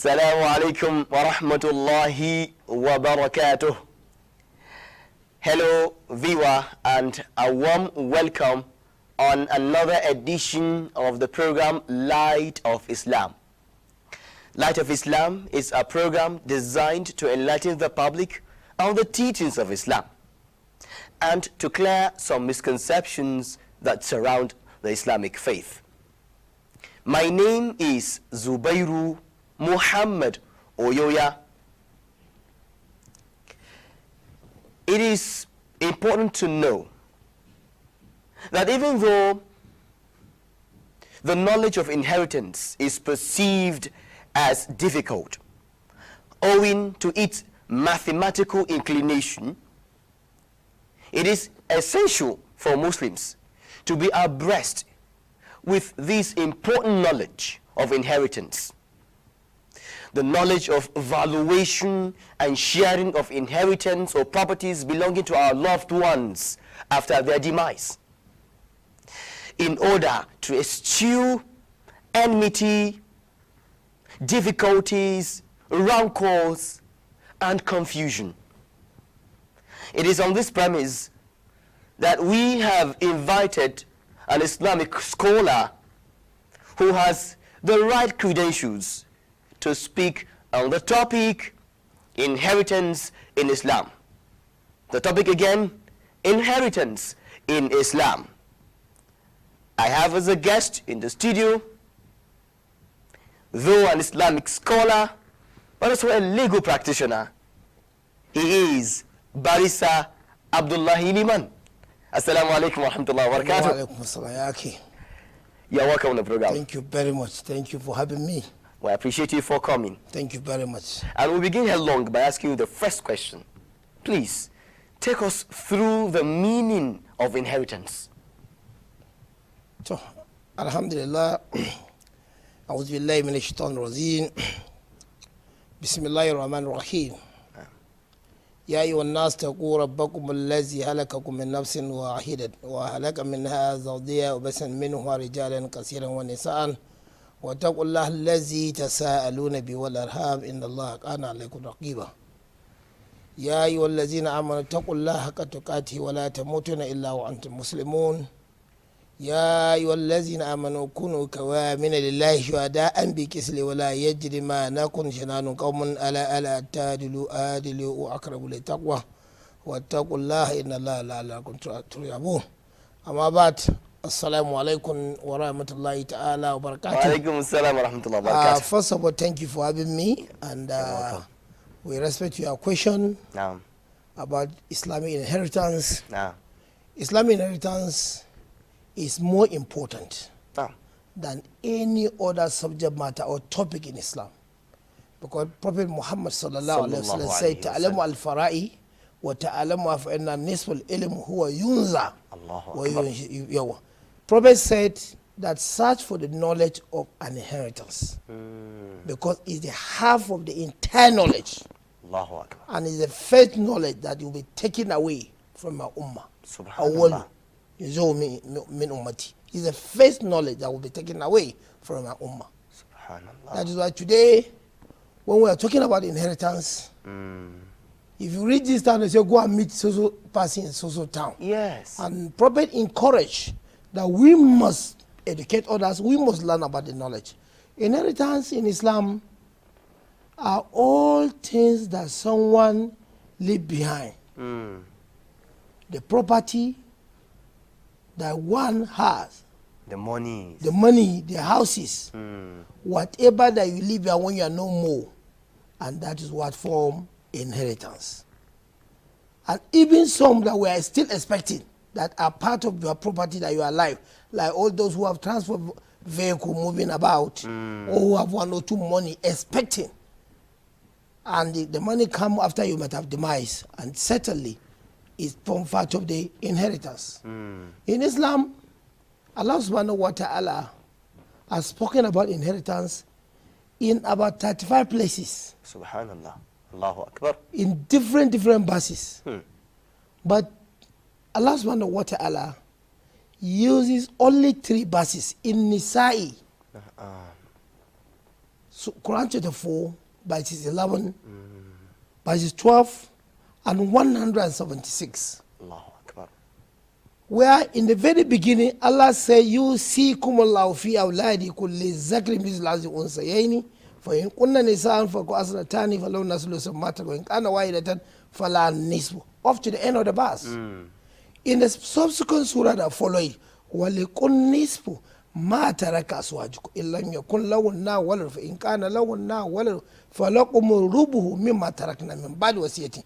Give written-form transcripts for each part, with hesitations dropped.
Assalamu alaikum wa rahmatullahi wa barakatuh. Hello viewer, and a warm welcome on another edition of the program Light of Islam. Light of Islam is a program designed to enlighten the public on the teachings of Islam and to clear some misconceptions that surround the Islamic faith. My name is Zubairu Muhammad Oyoya. It is important to know that even though the knowledge of inheritance is perceived as difficult owing to its mathematical inclination, it is essential for Muslims to be abreast with this important knowledge of inheritance. The knowledge of valuation and sharing of inheritance or properties belonging to our loved ones after their demise, in order to eschew enmity, difficulties, rancors, and confusion. It is on this premise that we have invited an Islamic scholar who has the right credentials to speak on the topic inheritance in Islam. The topic again, inheritance in Islam. I have as a guest in the studio, though an Islamic scholar, but also a legal practitioner. He is Barrister Abdullahi Liman. Assalamu alaikum wa rahmatullahi wa barakatuh. Wa alaikum assalam. You're welcome on the program. Thank you very much. Thank you for having me. Well, I appreciate you for coming. Thank you very much. And we'll begin headlong by asking you the first question. Please, take us through the meaning of inheritance. So, Alhamdulillah. أعوذ بالله من الشيطان الرجيم. بسم الله الرحمن الرحيم. يا أيها الناس اتقوا ربكم الذي خلقكم من نفس واحدة وخلق منها زوجها وبث منهما رجالا كثيرا ونساء واتقوا الله الذي تساءلون به والأرحام إن الله كان عليكم رقيبا. يا أيها الذين آمنوا اتقوا الله حق تقاته ولا تموتن إلا وأنتم مسلمون. يا أيها الذين آمنوا كونوا قوامين لله شهداء بالقسط ولا يجرمنكم شنآن قوم ألا تعدلوا أعدلوا وأقربوا للتقوى واتقوا الله إن الله لعلكم ترحمون. أما بعد, Assalamu alaikum wa rahmatullahi ta'ala wa barakatuh. Wa alaikum assalam wa rahmatullahi wa barakatuh. First of all, thank you for having me, and we respect your question about Islamic inheritance. Islamic inheritance is more important than any other subject matter or topic in Islam, because Prophet Muhammad sallallahu alaihi wasallam said, "Ta'alamu al-fara'i wa ta'alamu fa inna nisful ilm huwa yunza." Prophet said that search for the knowledge of an inheritance, because it's the half of the entire knowledge, and it's the first knowledge that will be taken away from our ummah. Subhanallah. It's the first knowledge that will be taken away from our ummah. Subhanallah. That is why today, when we are talking about inheritance, if you read this town, they say go and meet so person in so town. Yes. And Prophet encouraged that we must educate others, we must learn about the knowledge. Inheritance in Islam are all things that someone leave behind. The property that one has, the money, the houses, whatever that you leave behind when you are no more, and that is what form inheritance. And even some that we are still expecting that are part of your property that you are alive, like all those who have transport vehicle moving about, or who have one or two money expecting, and the money come after you might have demise, and certainly is part of the inheritance. In Islam, Allah subhanahu wa ta'ala has spoken about inheritance in about 35 places. Subhanallah. Allahu Akbar. In different verses. But Allah subhanahu wa ta'ala uses only 3 verses in Nisa'i. So Quran chapter 4, verses 11, verses 12, and 176. Allahu Akbar. Where in the very beginning, Allah said, "You see, kumallahu fi awladikum lizakri mithlu hadhihi unsayayni, fa in kunna nisaan faku asnatani falau naslu mata wa in kana wahidatan fala nisfu." Up to the end of the verse. In the subsequent surah that followed, walikun nisfu ma taraka aswajukum illam yakun lahunna walad fa in kana lahunna walad falakum rubuhu mimma tarakna min ba'di wasiyati.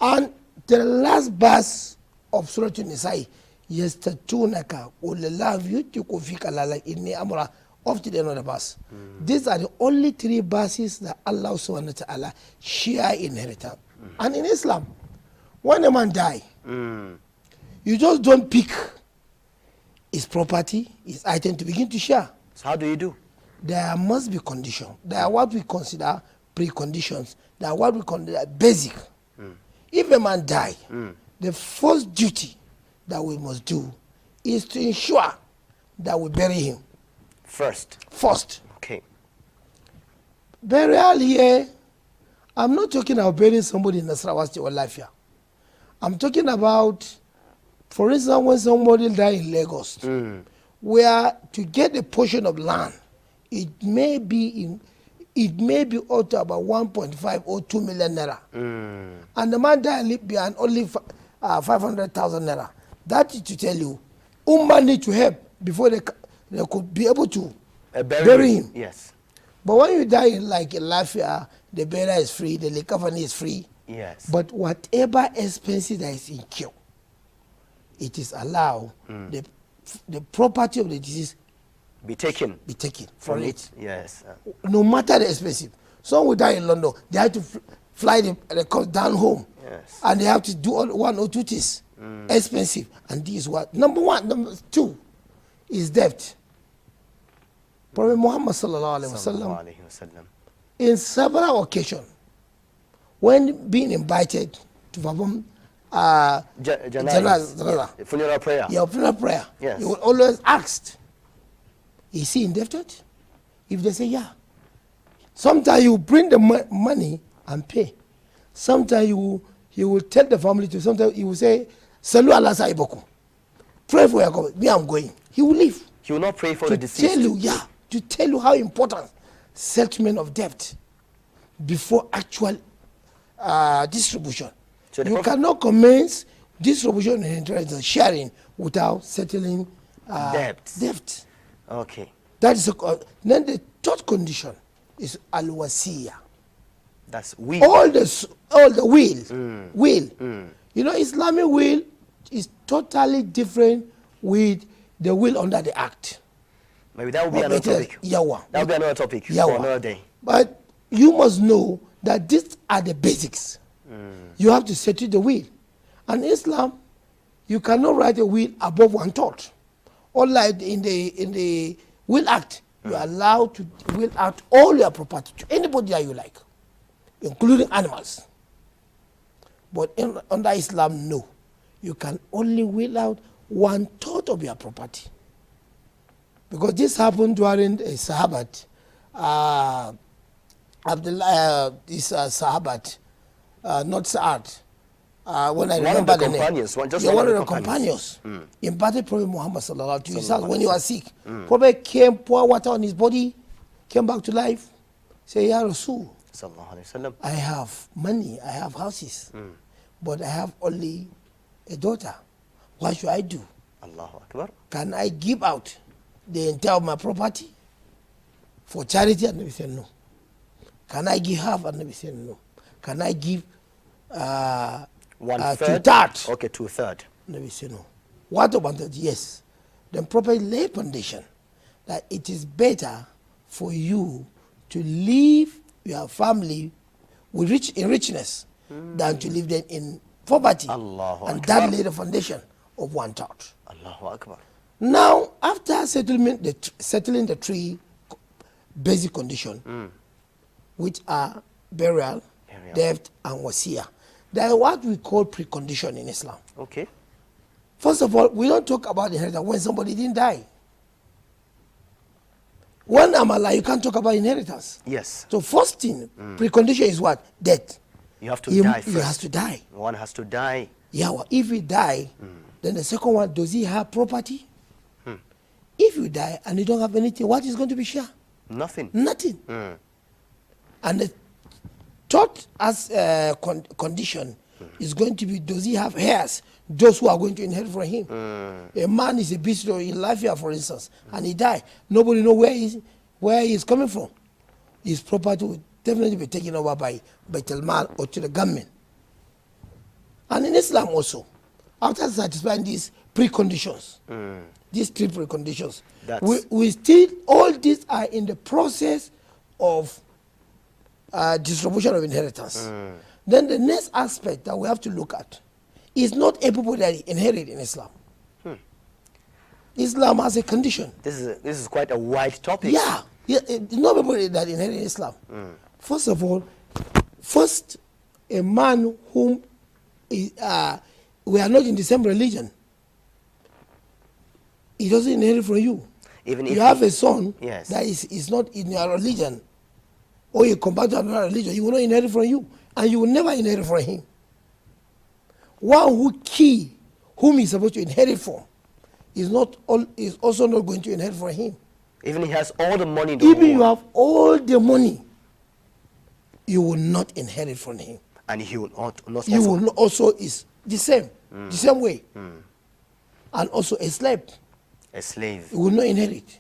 And the last verse of Surah An-Nisa, yastatunaka ulillahu yutiku fika lala inni amra, up to the end of the verse. These are the only three verses that Allah subhanahu wa ta'ala share inheritance. And in Islam, when a man die, you just don't pick his property, his item to begin to share. So how do you do? There must be conditions. There are what we consider preconditions. There are what we consider basic. If a man die, the first duty that we must do is to ensure that we bury him First. Okay. Burial here, I'm not talking about burying somebody in Nasarawa State or Lafia. I'm talking about, for instance, when somebody died in Lagos, where to get a portion of land, it may be up to about 1.5 or 2 million naira. And the man died and left behind only 500,000 naira. That is to tell you, Ummah need to help before they could be able to bury him. Yes. But when you die in Lafia, the burial is free, the likafani is free. Yes. But whatever expenses that is incurred, it is allowed the property of the deceased Be taken from it. Yes. No matter the expensive. Some will die in London. They have to fly the cost down home. Yes. And they have to do one or two things. Expensive. And this is what. Number one. Number two is debt. Prophet Muhammad sallallahu alaihi wasallam, in several occasions, when being invited to perform funeral prayer. Yeah, funeral prayer. Yes. You will always ask, is he indebted? If they say yeah, sometimes you bring the money and pay. Sometimes he will tell the family to. Sometimes he will say, "Salu Allah sahibakum." Pray for your God. Me, I'm going. He will leave. He will not pray for the deceased. To tell you how important settlement of debt before actual distribution. So you cannot commence distribution and inheritance sharing without settling debt. Okay. That is then the third condition is al-wasiya. That's will. All the will. Will. You know, Islamic will is totally different with the will under the Act. Maybe that will be another topic. That will be another topic for another day. But you must know that these are the basics. You have to settle the will. And Islam, you cannot write a will above 1/3. Unlike in the Will Act, you are allowed to will out all your property to anybody that you like, including animals. But under Islam, no. You can only will out 1/3 of your property. Because this happened during a Sahabat. Abdullahi, Sahabat, not Sa'ad. When I remember the name. One of the companions. Invited Prophet Muhammad sallallahu to his house when he was sick. Prophet came, poured water on his body, came back to life. Say, Ya Rasul, I have money, I have houses, but I have only a daughter. What should I do? Allahu Akbar. Can I give out the entire of my property for charity? And Nabi said no. Can I give half? And Nabi said no. Can I give 1/3? 2/3? Okay, 2/3. Nabi said no. What about that? Yes. Then Prophet laid foundation that it is better for you to leave your family with richness than to leave them in poverty. Allahu and Akbar. that laid the foundation of 1/3. Allahu Akbar. Now, after settling the three basic conditions, which are burial, debt, and wasiya, there are what we call precondition in Islam. Okay. First of all, we don't talk about inheritance when somebody didn't die. When I'm alive, you can't talk about inheritance. Yes. So first thing, precondition is what? Death. You have to He die first. He has to die. One has to die. Yeah, well, if he die, then the second one, does he have property? If you die and you don't have anything, what is going to be share? Nothing. Nothing. And the third as condition is going to be, does he have heirs? Those who are going to inherit from him. A man is a visitor in Lafia, for instance, and he died. Nobody know where he's coming from. His property will definitely be taken over by Baitul Mal or to the government. And in Islam also, after satisfying these preconditions, these three preconditions, we still, all these are in the process of distribution of inheritance. Then the next aspect that we have to look at is not everybody that inherit in Islam. Islam has a condition. This is quite a wide topic. Yeah, it's not everybody that inherit in Islam. First of all, a man whom we are not in the same religion, he doesn't inherit from you. Even if you have a son yes. that is not in your religion, or you come back to another religion, he will not inherit from you, and you will never inherit from him. One whom he's supposed to inherit from is also not going to inherit from him. Even he has all the money in the Even world. you have all the money, you will not inherit from him. And he will not you will not also is the same way. And also a slave. A slave. You will not inherit.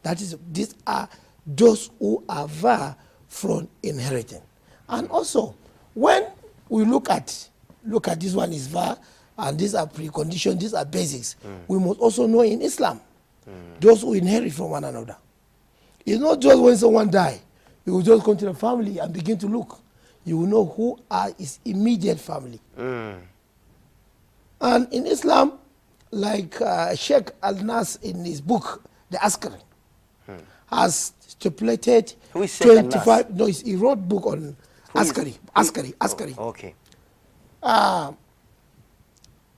That is, these are those who are far from inheriting. And also, when we look at this one is far, and these are preconditions, these are basics, we must also know in Islam, those who inherit from one another. It's not just when someone dies, you will just come to the family and begin to look. You will know who are his immediate family. And in Islam, like Sheikh Al-Nas in his book, The Askari, has stipulated 25. No, he wrote book on Askari. Oh, okay.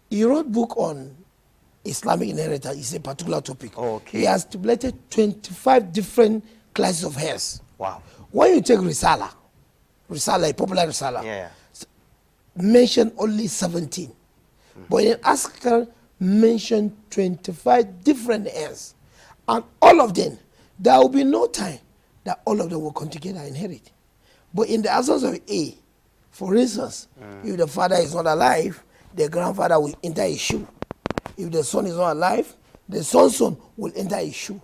He wrote book on Islamic inheritance. It's a particular topic. Okay. He has stipulated 25 different classes of heirs. Wow. When you take Risala, a popular Risala, Yeah. mention only 17. But in Askar, mention 25 different heirs. And all of them, there will be no time that all of them will come together and inherit. But in the absence of A, for instance, if the father is not alive, the grandfather will enter his shoe. If the son is not alive, the son's son will enter his shoe.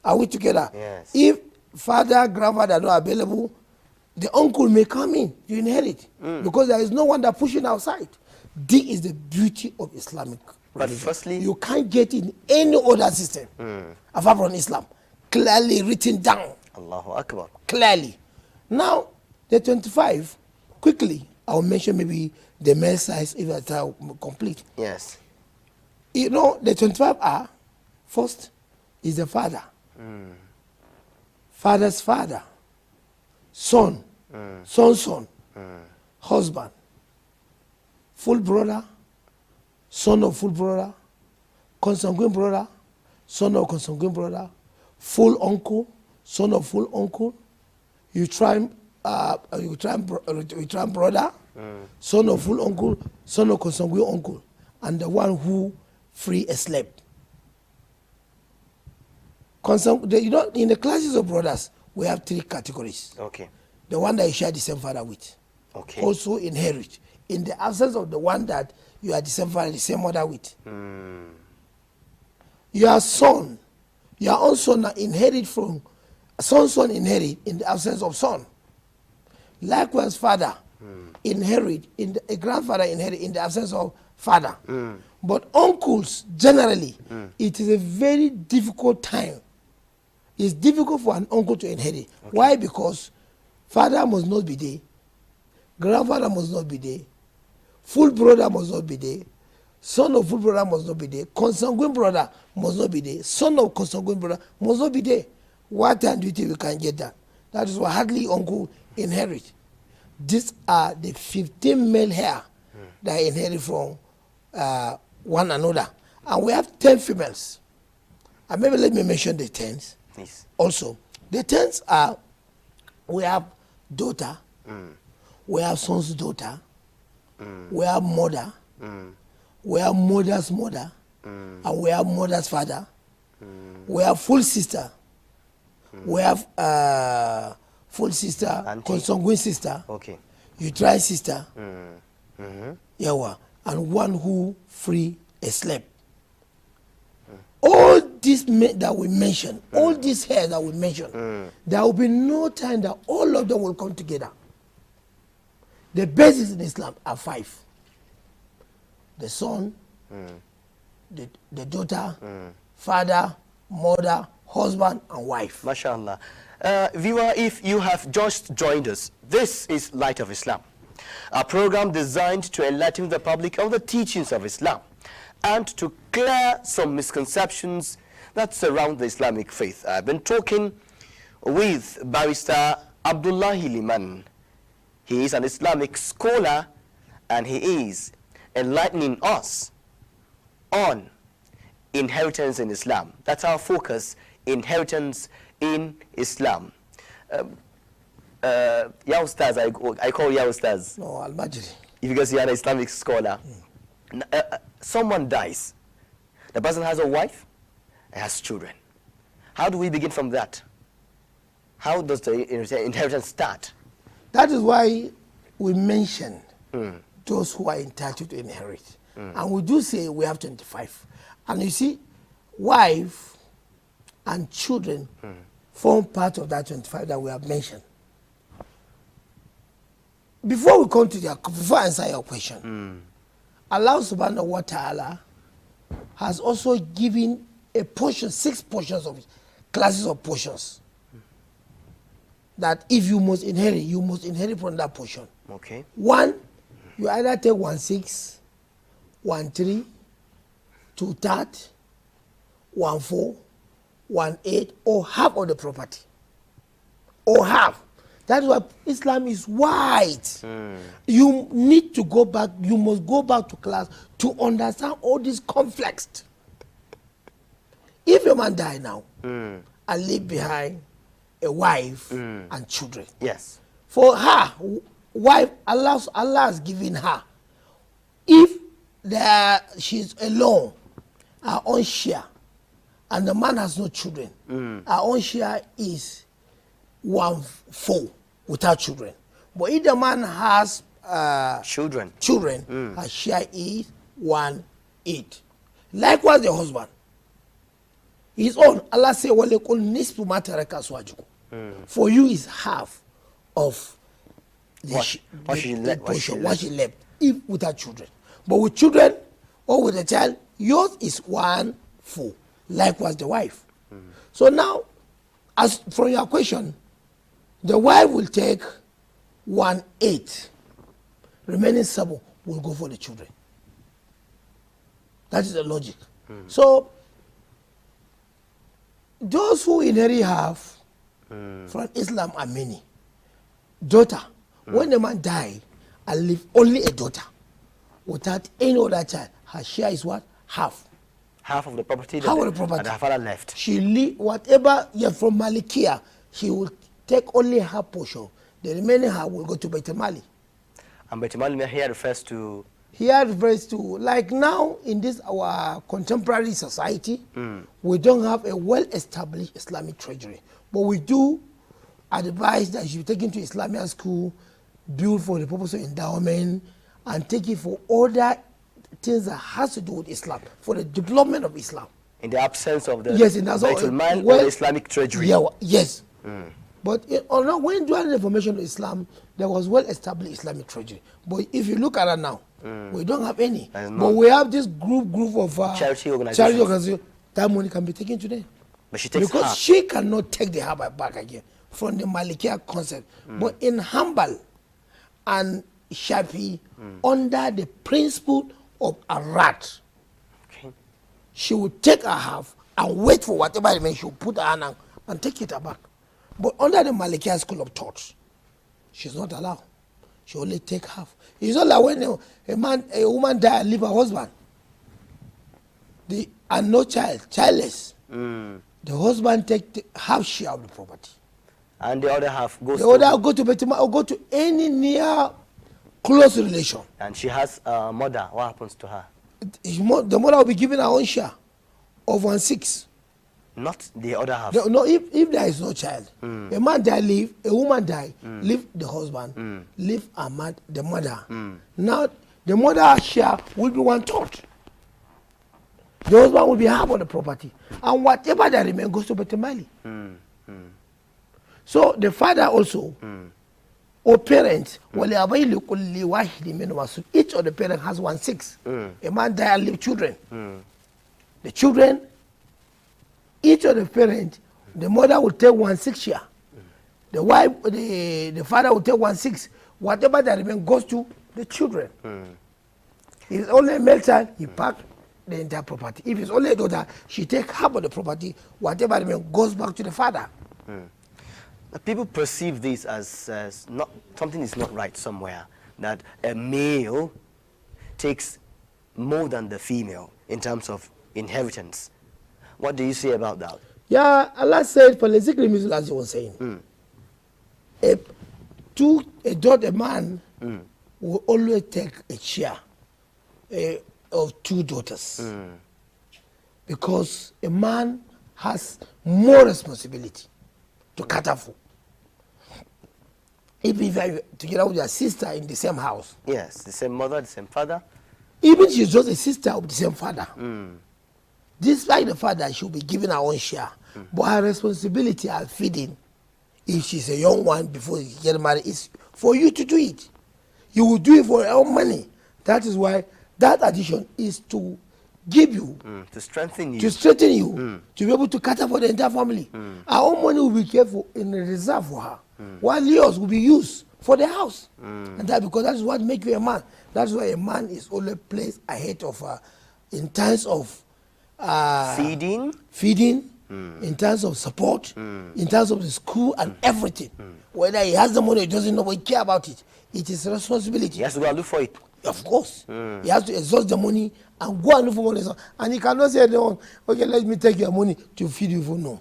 Are we together? Yes. If father, grandfather are not available, the uncle may come in to inherit because there is no one that pushing outside. This is the beauty of Islamic But religion. firstly, You can't get in any other system apart from Islam. Clearly written down. Allahu Akbar. Clearly. Now, the 25, quickly, I'll mention maybe the male size if that's complete. Yes. You know, the 25 are, first is the father. Father's father. Son. Son's son. Husband. Full brother. Son of full brother. Consanguine brother. Son of consanguine brother. Full uncle. Son of full uncle. You try brother. Son of full uncle. Son of consanguine uncle. And the one who free a slave. In the classes of brothers, we have 3 categories. Okay. The one that you share the same father with. Okay. Also inherit. In the absence of the one that you are the same father, the same mother with. Your son, your own son inherit from, son inherit in the absence of son. Likewise, father inherit, a grandfather inherit in the absence of father. But uncles, generally, it is a very difficult time. It's difficult for an uncle to inherit. Okay. Why? Because father must not be there, grandfather must not be there, full brother must not be there, son of full brother must not be there, consanguine brother must not be there, son of consanguine brother must not be there. What time do you think we can get that? That is why hardly uncle inherit. These are the 15 male hair that inherit from one another. And we have 10 females. And maybe let me mention the 10s. Yes. Also, the terms are, we have daughter, we have son's daughter, we have mother, we have mother's mother, and we have mother's father, we have full sister, we have full sister, Auntie. consanguine sister, Okay. uterine sister, yawa, and one who free a slave. All these that we mentioned, all these hairs that we mentioned, there will be no time that all of them will come together. The basis in Islam are 5. The son, the daughter, father, mother, husband, and wife. MashaAllah. Viewer, if you have just joined us, this is Light of Islam, a program designed to enlighten the public on the teachings of Islam and to clear some misconceptions that surround the Islamic faith. I've been talking with Barrister Abdullahi Liman. He is an Islamic scholar and he is enlightening us on inheritance in Islam. That's our focus, inheritance in Islam. Ya Ustaz, I call Ya Ustaz. No, Al-Majri. Because you are an Islamic scholar. Someone dies. The person has a wife and has children. How do we begin from that? How does the inheritance start? That is why we mentioned those who are entitled to inherit. And we do say we have 25. And you see, wife and children form part of that 25 that we have mentioned. Before we come to before I answer your question, Allah subhanahu wa ta'ala has also given a portion, 6 portions of classes of portions. That if you must inherit from that portion. Okay. 1, you either take 1/6, 1/3, 2/3, 1/4, 1/8, or half of the property. Or half. That's why Islam is wide. You need to go back, you must go back to class to understand all these conflicts. If a man die now and leave behind a wife and children. Yes. For her, wife, Allah has given her. If she's alone, her own share, and the man has no children, her own share is 1/4 without children. But if the man has Children. her share is 1/8. Likewise, the husband. His own, Allah says, "Walekul nisfu ma taraka azwajukum." For you is half of the what she left, if without children. But with children or with a child, yours is 1/4. Likewise, the wife. So now, as from your question, the wife will take 1/8. Remaining 7 will go for the children. That is the logic. So, those who inherit half from Islam are many. Daughter, when the man died and leave only a daughter without any other child, her share is what? Half. Half of the property Half of the property. and her father left. She leave whatever you're from Malikia, she will take only her portion. The remaining half will go to Baitul Mali. And Baitul Mali here refers to? Here refers to, like now in this our contemporary society, we don't have a well-established Islamic treasury. But we do advise that you take it to Islamic school, build for the purpose of endowment, and take it for other things that has to do with Islam, for the development of Islam. In the absence of the Baitul Mali or the Islamic treasury? Yeah, yes. But when doing the information of Islam, there was well-established Islamic treasury. But if you look at it now, we don't have any. But we have this group of charity organizations. That money can be taken today. But she takes because half. she cannot take the half back again from the Malikiya concept. But in Hanbal and Shafi, under the principle of Arat, she would take her half and wait for whatever it means. She would put her hand and take it back. But under the Malikiya school of thought, she's not allowed. She only take half. It's not like when a woman die and leave her husband, and no child, childless. the husband take the half share of the property. And the other half goes The other go to Betima or go to any near close relation. And she has a mother. What happens to her? The mother will be given her own share of 1/6. Not the other half. No, if there is no child, a man die leave, a woman die, leave the husband, leave the mother. Now the mother share will be 1/3. The husband will be half of the property, and whatever that remains goes to Betemali. So the father also, or parents, each of the parents has 1/6. A man die and leave children. The children, each of the parents, the mother will take 1/6 share. The wife, the father will take 1/6. Whatever that remains goes to the children. If it's only a male child, he pack the entire property. If it's only a daughter, she take half of the property. Whatever remains goes back to the father. People perceive this as not something is not right somewhere. That a male takes more than the female in terms of inheritance. What do you say about that? Yeah, Allah said for the zikri misl as you were saying. A man will always take a share of 2 daughters. Because a man has more responsibility to cater for. If you are together with your sister in the same house. Yes, the same mother, the same father. Even she's just a sister of the same father. Despite the fact that she'll be given her own share, but her responsibility of feeding, if she's a young one before you get married, is for you to do it. You will do it for your own money. That is why that addition is to give you, to strengthen you, to be able to cater for the entire family. Our own money will be kept in a reserve for her, while yours will be used for the house. And that because that is what makes you a man. That's why a man is always placed ahead of her in terms of feeding, in terms of support, in terms of the school and everything. Whether he has the money or doesn't know, but he care about it. It is a responsibility. He has to go and look for it. Of course. He has to exhaust the money and go and look for money. And he cannot say, no, okay, let me take your money to feed you for no.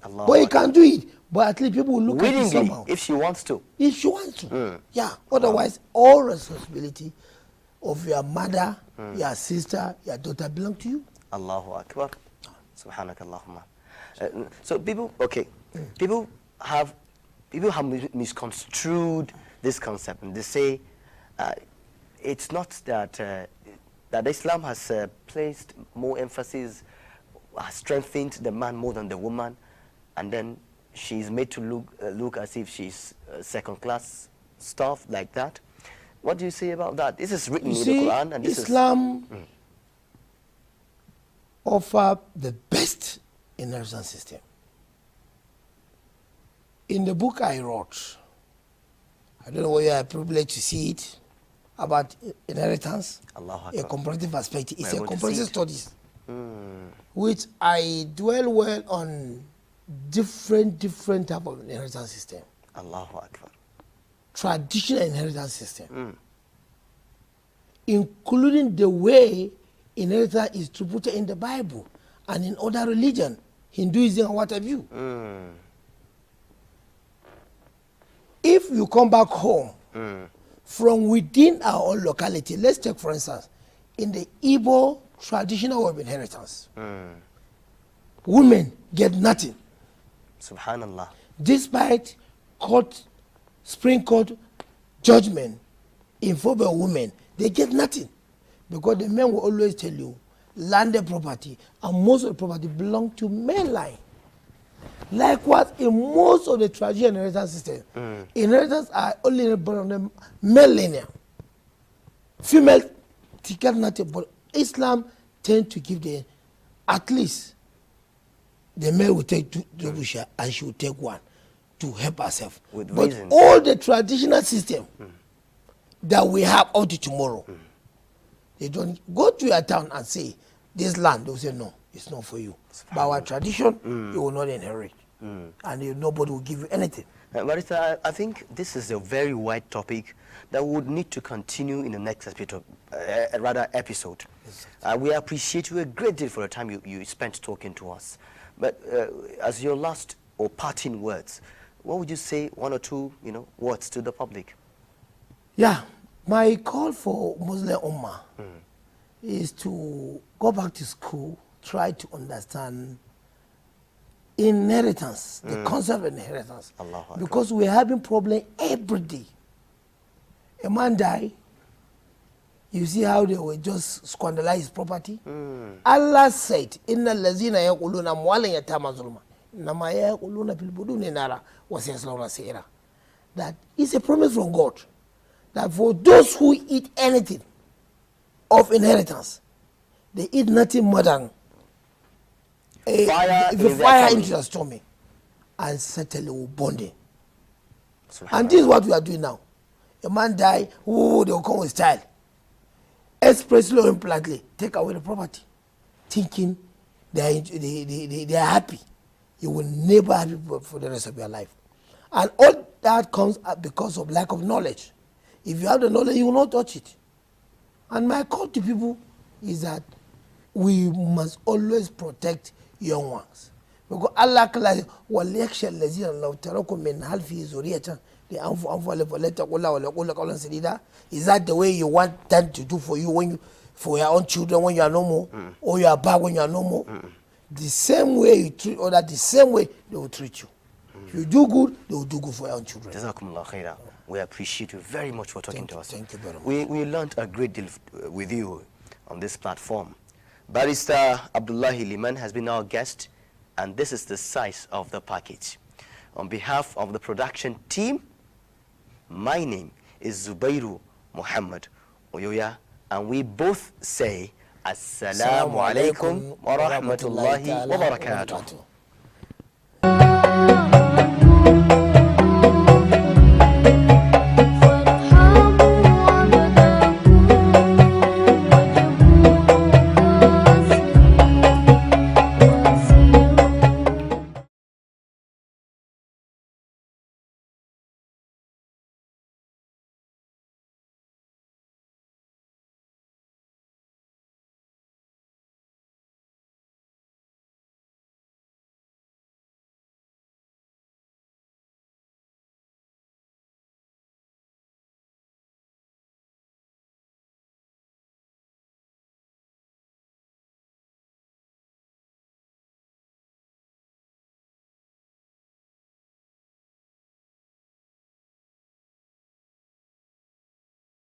Allah, but he can do it. But at least people will look at it somehow. If she wants to. If she wants to. Yeah. Otherwise, all responsibility of your mother, your sister, your daughter belong to you. Allahu Akbar. Subhanakallahumma. So people have misconstrued this concept, and they say it's not that that Islam has placed more emphasis, has strengthened the man more than the woman, and then she's made to look as if she's second-class stuff like that. What do you say about that? This is written in the Quran, and this Islam offer the best inheritance system. In the book I wrote, I don't know whether you are privileged to see it, about inheritance, a comparative perspective. It's a comparative studies, which I dwell well on different type of inheritance system. Allahu Akbar. Traditional inheritance system, including the way inheritance is distributed in the Bible and in other religion, Hinduism and what have you. If you come back home from within our own locality, let's take for instance, in the Igbo traditional way of inheritance, women get nothing. Subhanallah. Despite Supreme Court judgment in favor of women, they get nothing. Because the men will always tell you, landed property, and most of the property belong to male line. Likewise, in most of the traditional inheritance system, inheritance are only born on the male linear. Female, they get nothing, but Islam tend to give them, at least, the male will take double share and she will take one to help herself. With but reasons. all the traditional system that we have up to tomorrow, they don't go to your town and say, this land, they'll say, no, it's not for you. By our tradition, you will not inherit. And nobody will give you anything. Barrister, I think this is a very wide topic that we would need to continue in the next episode. We appreciate you a great deal for the time you spent talking to us. But as your last or parting words, what would you say, one or two, words to the public? Yeah, my call for Muslim Ummah is to go back to school, try to understand inheritance, the concept of inheritance. Because we're having problem every day. A man die, you see how they will just squander his property. Allah said, "Inna lazina yaquluna amwalan yatama zulma, inma yaquluna fil buduni nara wa sayaslawna sa'ira." That is a promise from God that for those who eat anything of inheritance, they eat nothing more than fire into the stomach, and certainly will burn them. And this is what we are doing now. A man die, they will come with style. Expressly or impolitely, take away the property, thinking they are happy. You will never have it for the rest of your life. And all that comes because of lack of knowledge. If you have the knowledge, you will not touch it. And my call to people is that we must always protect young ones. Because Allah وَلْيَخْشَى الَّذِينَ لَوْ تَرَكُوا مِنْ خَلْفِهِمْ ذُرِّيَّةً is that the way you want them to do for you for your own children when you are no more, or you are back when you are no more? The same way you treat others, the same way they will treat you. If you do good, they will do good for your own children. Jazakumullah khaira. We appreciate you very much for talking to us. Thank you very much. We learned a great deal with you on this platform. Barrister Abdullahi Liman has been our guest, and this is the size of the package. On behalf of the production team, my name is Zubairu Muhammad Oyoya, and we both say Assalamu alaikum wa rahmatullahi wa barakatuh.